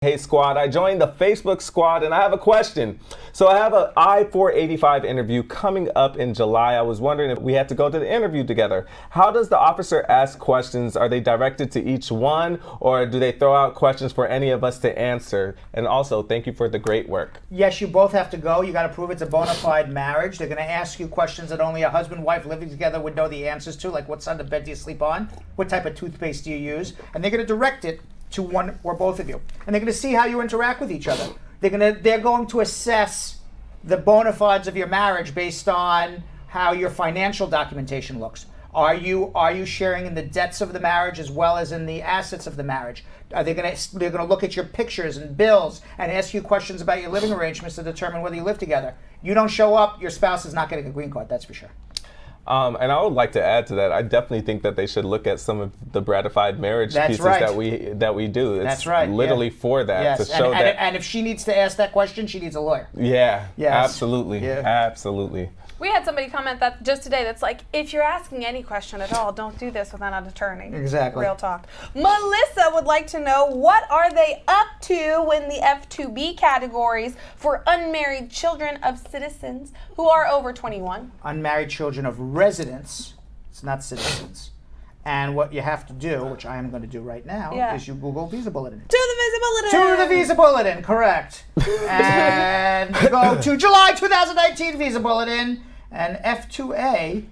Hey squad, I joined the Facebook squad and I have a question. So I have an I-485 interview coming up in July. I was wondering if we had to go to the interview together. How does the officer ask questions? Are they directed to each one, or do they throw out questions for any of us to answer? And also, thank you for the great work. Yes, you both have to go. You got to prove it's a bona fide marriage. They're going to ask you questions that only a husband and wife living together would know the answers to, like what side of the bed do you sleep on? What type of toothpaste do you use? And they're going to direct it to one or both of you. And they're going to see how you interact with each other. They're going to assess the bona fides of your marriage based on how your financial documentation looks. Are you sharing in the debts of the marriage as well as in the assets of the marriage? They're going to look at your pictures and bills and ask you questions about your living arrangements to determine whether you live together. You don't show up, your spouse is not getting a green card, that's for sure. And I would like to add to that, I definitely think that they should look at some of the ratified marriage pieces that we do. It's That's right. literally for that, Yes. to show that. And if she needs to ask that question, she needs a lawyer. Yeah, Yes. absolutely, Yeah. absolutely. We had somebody comment that just today that's like, if you're asking any question at all, don't do this without an attorney. Exactly. Real talk. Melissa would like to know, what are they up to in the F2B categories for unmarried children of citizens who are over 21? Unmarried children of residents, it's not citizens. And what you have to do, which I am going to do right now, is you Google Visa Bulletin. To the Visa Bulletin! To the Visa Bulletin, correct. And go to July 2019 Visa Bulletin. And F2A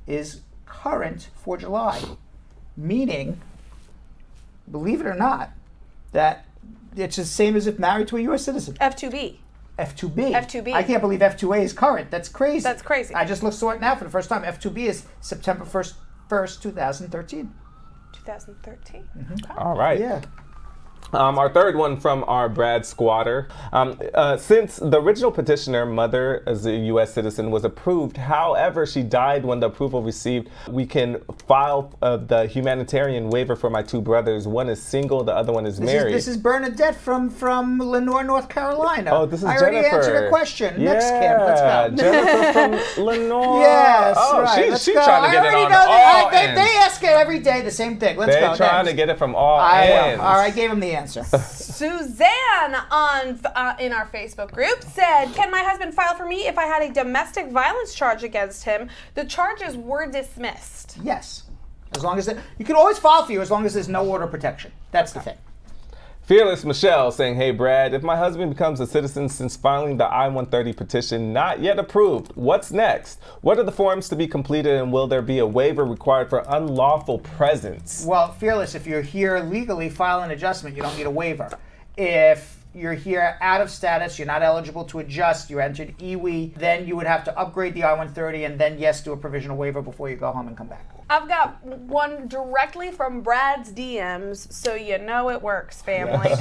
is current for July. Meaning, believe it or not, that it's the same as if married to a U.S. citizen. F2B. F2B. F2B. I can't believe F2A is current. That's crazy. That's crazy. I just saw it now for the first time. F2B is September 1st, 2013. 2013. Mm-hmm. All right. Yeah. Our third one from our Brad squatter. Since the original petitioner, mother as a U.S. citizen, was approved, however, she died when the approval received, we can file the humanitarian waiver for my two brothers. One is single, the other one is married. This is Bernadette from Lenore, North Carolina. Oh, this is I Jennifer. already answered a question. Yeah, Next, Kim, let's go. Jennifer from Lenore. Yes, oh, right. She's trying to get it on all ends. They ask it every day, the same thing. Let's go. They're trying to get it from all I ends. know. All right, I gave him the answer. Suzanne in our Facebook group said, can my husband file for me if I had a domestic violence charge against him? The charges were dismissed. Yes. As long as you can always file for you as long as there's no order of protection. That's the thing. Fearless Michelle saying, hey Brad, if my husband becomes a citizen since filing the I-130 petition not yet approved, what's next? What are the forms to be completed, and will there be a waiver required for unlawful presence? Well, Fearless, if you're here legally, file an adjustment. You don't need a waiver. If you're here out of status, you're not eligible to adjust, you entered EWE, then you would have to upgrade the I-130 and then, yes, do a provisional waiver before you go home and come back. I've got one directly from Brad's DMs, so you know it works, family. All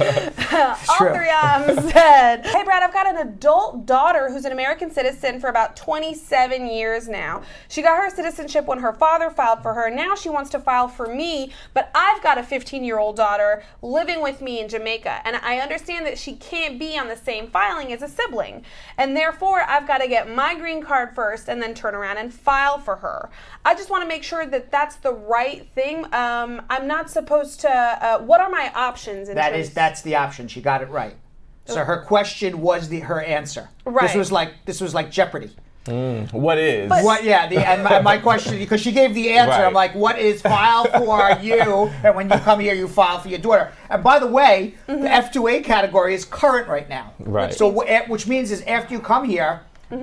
three of them said, hey Brad, I've got an adult daughter who's an American citizen for about 27 years now. She got her citizenship when her father filed for her. Now she wants to file for me, but I've got a 15-year-old daughter living with me in Jamaica, and I understand that she can't be on the same filing as a sibling, and therefore I've got to get my green card first and then turn around and file for her. I just want to make sure that that's the right thing. I'm not supposed to. What are my options? That's the option. She got it right. So her question was her answer. Right. This was like Jeopardy. What is? And my question, because she gave the answer, Right. I'm like, what is file for you? And when you come here, you file for your daughter. And by the way, the F2A category is current right now. Right. So which means is after you come here, you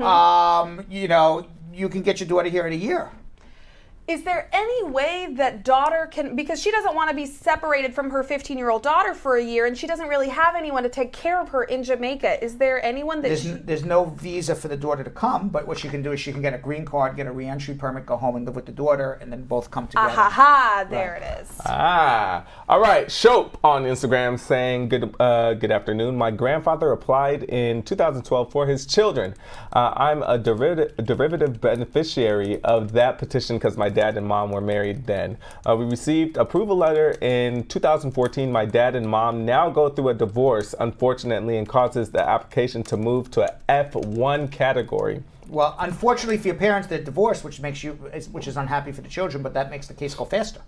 can get your daughter here in a year. Is there any way that daughter can, because she doesn't want to be separated from her 15-year-old daughter for a year, and she doesn't really have anyone to take care of her in Jamaica. Is there anyone that there's no visa for the daughter to come, but what she can do is she can get a green card, get a re-entry permit, go home and live with the daughter, and then both come together. There it is. All right. Shope on Instagram saying, good afternoon. My grandfather applied in 2012 for his children. I'm a derivative beneficiary of that petition because my dad and mom were married then. We received approval letter in 2014. My dad and mom now go through a divorce, unfortunately, and causes the application to move to a F1 category. Well, unfortunately for your parents, they're divorced, which is unhappy for the children, but that makes the case go faster.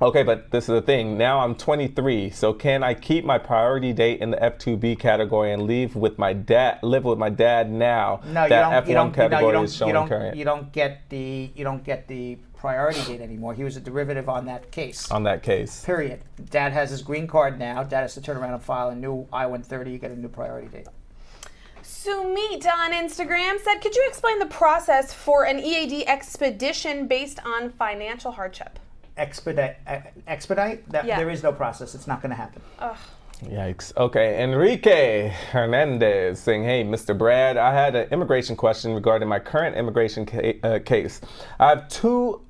Okay, but this is the thing. Now I'm 23, so can I keep my priority date in the F2B category and live with my dad now? No, you that don't. F1 category is showing current. You don't get the priority date anymore. He was a derivative on that case. On that case. Period. Dad has his green card now. Dad has to turn around and file a new I-130. You get a new priority date. Sumit on Instagram said, could you explain the process for an EAD expedition based on financial hardship? Expedite? Yeah. There is no process. It's not going to happen. Ugh. Yikes. Okay, Enrique Hernandez saying, hey, Mr. Brad, I had an immigration question regarding my current immigration case. I have 2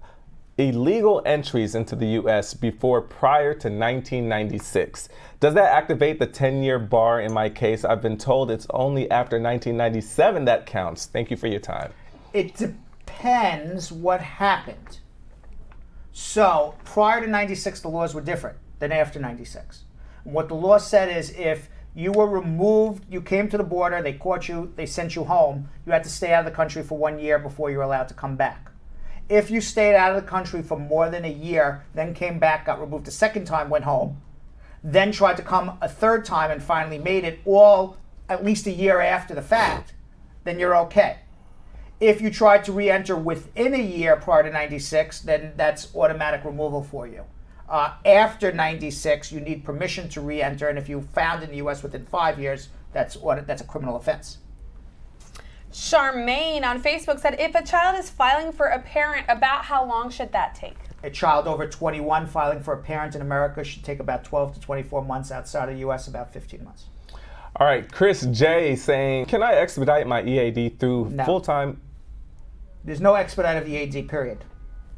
illegal entries into the U.S. prior to 1996. Does that activate the 10-year bar in my case? I've been told it's only after 1997 that counts. Thank you for your time. It depends what happened. So prior to 96, the laws were different than after 96. What the law said is if you were removed, you came to the border, they caught you, they sent you home, you had to stay out of the country for 1 year before you were allowed to come back. If you stayed out of the country for more than a year, then came back, got removed a second time, went home, then tried to come a third time and finally made it all at least a year after the fact, then you're okay. If you tried to re-enter within a year prior to 96, then that's automatic removal for you. After 96, you need permission to re-enter, and if you found in the U.S. within 5 years, that's a criminal offense. Charmaine on Facebook said, if a child is filing for a parent, about how long should that take? A child over 21 filing for a parent in America should take about 12 to 24 months. Outside of the U.S., about 15 months. All right, Chris J saying, can I expedite my EAD through No. full-time? There's no expedite of the EAD, period.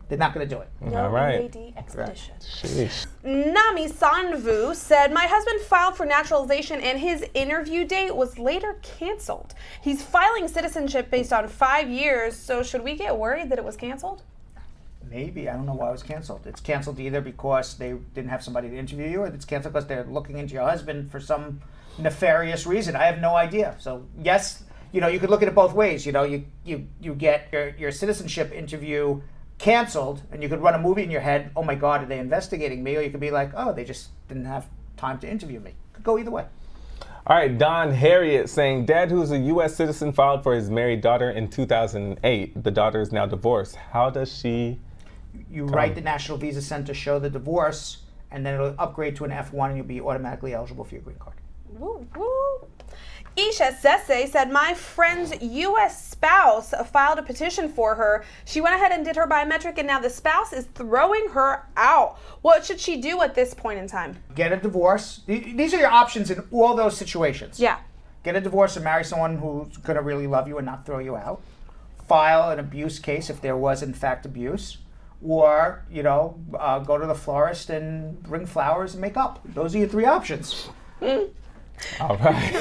They're not going to do it. No All right. EAD expedition. Sheesh. Nami Sanvu said, my husband filed for naturalization and his interview date was later canceled. He's filing citizenship based on 5 years, so should we get worried that it was canceled? Maybe. I don't know why it was canceled. It's canceled either because they didn't have somebody to interview you, or it's canceled because they're looking into your husband for some nefarious reason. I have no idea. So yes, you could look at it both ways. You get your citizenship interview canceled, and you could run a movie in your head, oh my God, are they investigating me? Or you could be like, oh, they just didn't have time to interview me. Could go either way. All right, Don Harriet saying, Dad, who's a U.S. citizen, filed for his married daughter in 2008. The daughter is now divorced. How does she... You write the National Visa Center, show the divorce, and then it'll upgrade to an F1 and you'll be automatically eligible for your green card. Woo, woo. Isha Sese said, my friend's U.S. spouse filed a petition for her. She went ahead and did her biometric, and now the spouse is throwing her out. What should she do at this point in time? Get a divorce. These are your options in all those situations. Yeah. Get a divorce and marry someone who's going to really love you and not throw you out. File an abuse case if there was, in fact, abuse. Or, go to the florist and bring flowers and make up. Those are your 3 options. All right.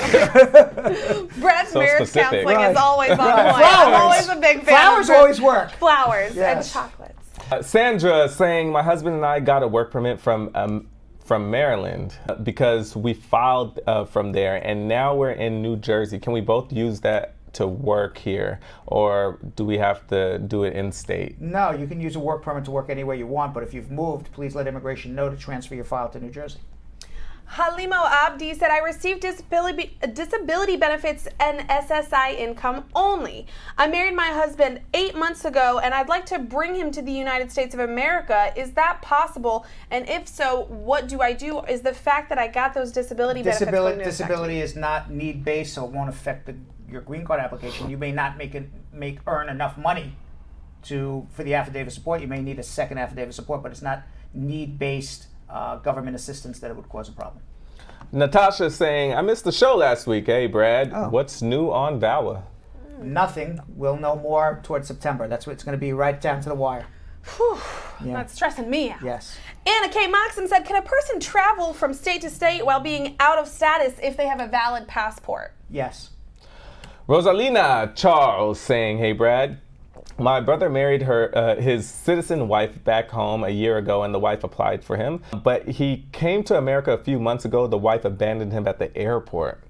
Brad's So marriage specific. counseling is always on point. Flowers. I'm always a big fan. Flowers of always work. Flowers Yes. and chocolates. Sandra saying, my husband and I got a work permit from Maryland because we filed from there, and now we're in New Jersey. Can we both use that to work here, or do we have to do it in state? No, you can use a work permit to work anywhere you want, but if you've moved, please let immigration know to transfer your file to New Jersey. Halimo Abdi said, I received disability benefits and SSI income only. I married my husband 8 months ago, and I'd like to bring him to the United States of America. Is that possible? And if so, what do I do? Is the fact that I got those disability benefits going to Disability is not need-based, so it won't affect your green card application. You may not earn enough money for the affidavit support. You may need a second affidavit support, but it's not need-based government assistance that it would cause a problem. Natasha saying, I missed the show last week. Hey, Brad, Oh. what's new on VAWA? Nothing. We'll know more towards September. That's what it's going to be, right down to the wire. Whew, Yeah. That's stressing me out. Yes. Anna K. Maxim said, can a person travel from state to state while being out of status if they have a valid passport? Yes. Rosalina Charles saying, hey, Brad, my brother married his citizen wife back home a year ago, and the wife applied for him. But he came to America a few months ago. The wife abandoned him at the airport.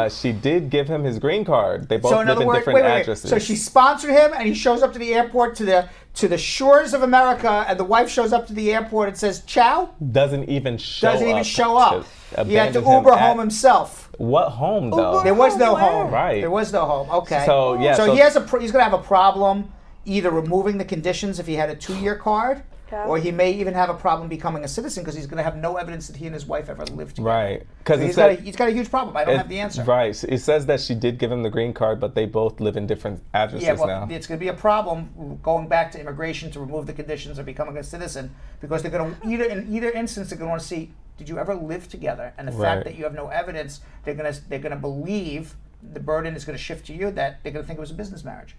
She did give him his green card. They both So in live other in words, different wait. addresses. So she sponsored him, and he shows up to the airport to the shores of America, and the wife shows up to the airport and says, "Ciao." Doesn't even show up. Doesn't even show up. to He had to abandon him Uber at- home himself. What home though? Uber There was no Where? home. Right. There was no home. Okay. So, yeah, So, so- he has he's going to have a problem either removing the conditions if he had a 2-year card, Yeah. or he may even have a problem becoming a citizen because he's going to have no evidence that he and his wife ever lived together. Right. Because So he's got a huge problem. I don't have the answer. Right. It says that she did give him the green card, but they both live in different addresses Yeah, well, now. it's going to be a problem going back to immigration to remove the conditions of becoming a citizen because they're going to in either instance they're going to want to see, did you ever live together? And the Right. fact that you have no evidence, they're going to believe the burden is going to shift to you that they're going to think it was a business marriage.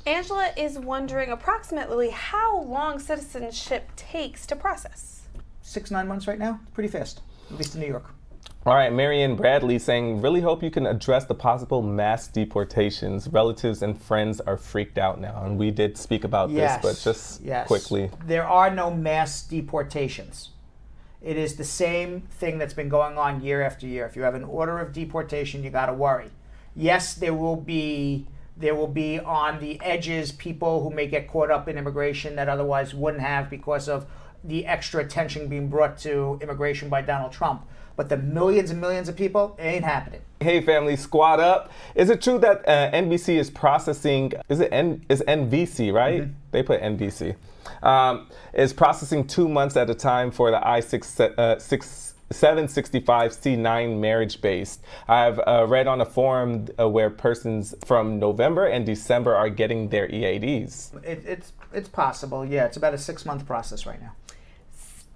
Angela is wondering approximately how long citizenship takes to process. 6-9 months right now, pretty fast, at least in New York. All right, Marianne Bradley saying, really hope you can address the possible mass deportations. Relatives and friends are freaked out now. And we did speak about this, but just quickly. There are no mass deportations. It is the same thing that's been going on year after year. If you have an order of deportation, you got to worry. Yes, there will be on the edges people who may get caught up in immigration that otherwise wouldn't have because of the extra attention being brought to immigration by Donald Trump. But the millions and millions of people, it ain't happening. Hey family, squad up. Is it true that NBC is processing, is NVC, right? Mm-hmm. They put NBC. Is processing 2 months at a time for the I-765C9 marriage-based. I've read on a forum where persons from November and December are getting their EADs. It's possible, yeah. It's about a 6-month process right now.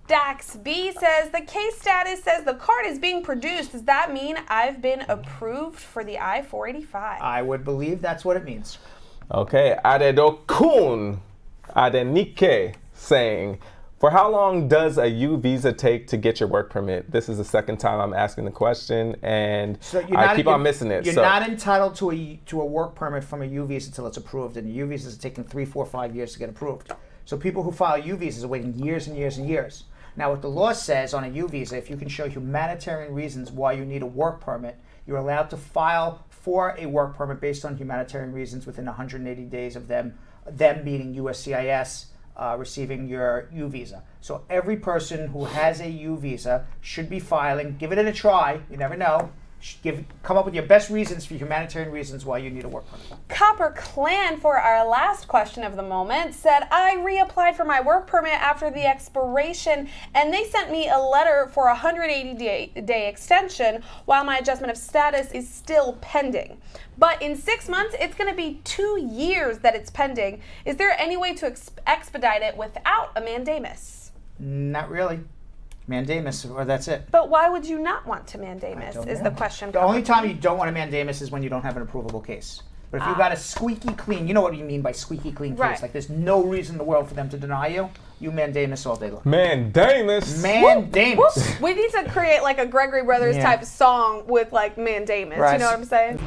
Dax B says, the case status says the card is being produced. Does that mean I've been approved for the I-485? I would believe that's what it means. Okay, Adedokun Adenike saying, for how long does a U visa take to get your work permit? This is the second time I'm asking the question, and I keep on missing it. You're not entitled to a work permit from a U visa until it's approved, and U visas are taking 3, 4, 5 years to get approved. So people who file U visas are waiting years and years and years. Now, what the law says on a U visa, if you can show humanitarian reasons why you need a work permit, you're allowed to file for a work permit based on humanitarian reasons within 180 days of them meeting USCIS, receiving your U visa. So every person who has a U visa should be filing. Give it a try. You never know. Come up with your best reasons for humanitarian reasons why you need a work permit. Copper Clan, for our last question of the moment, said, I reapplied for my work permit after the expiration, and they sent me a letter for a 180-day extension while my adjustment of status is still pending. But in 6 months, it's going to be 2 years that it's pending. Is there any way to expedite it without a mandamus? Not really. Mandamus, or that's it. But why would you not want to mandamus, is the question. The only time you don't want a mandamus is when you don't have an approvable case. But if you've got a squeaky clean, you know what you mean by squeaky clean case. Right. Like there's no reason in the world for them to deny you, you mandamus all day long. Mandamus! Mandamus! We need to create like a Gregory Brothers type song with like mandamus. Right. You know what I'm saying?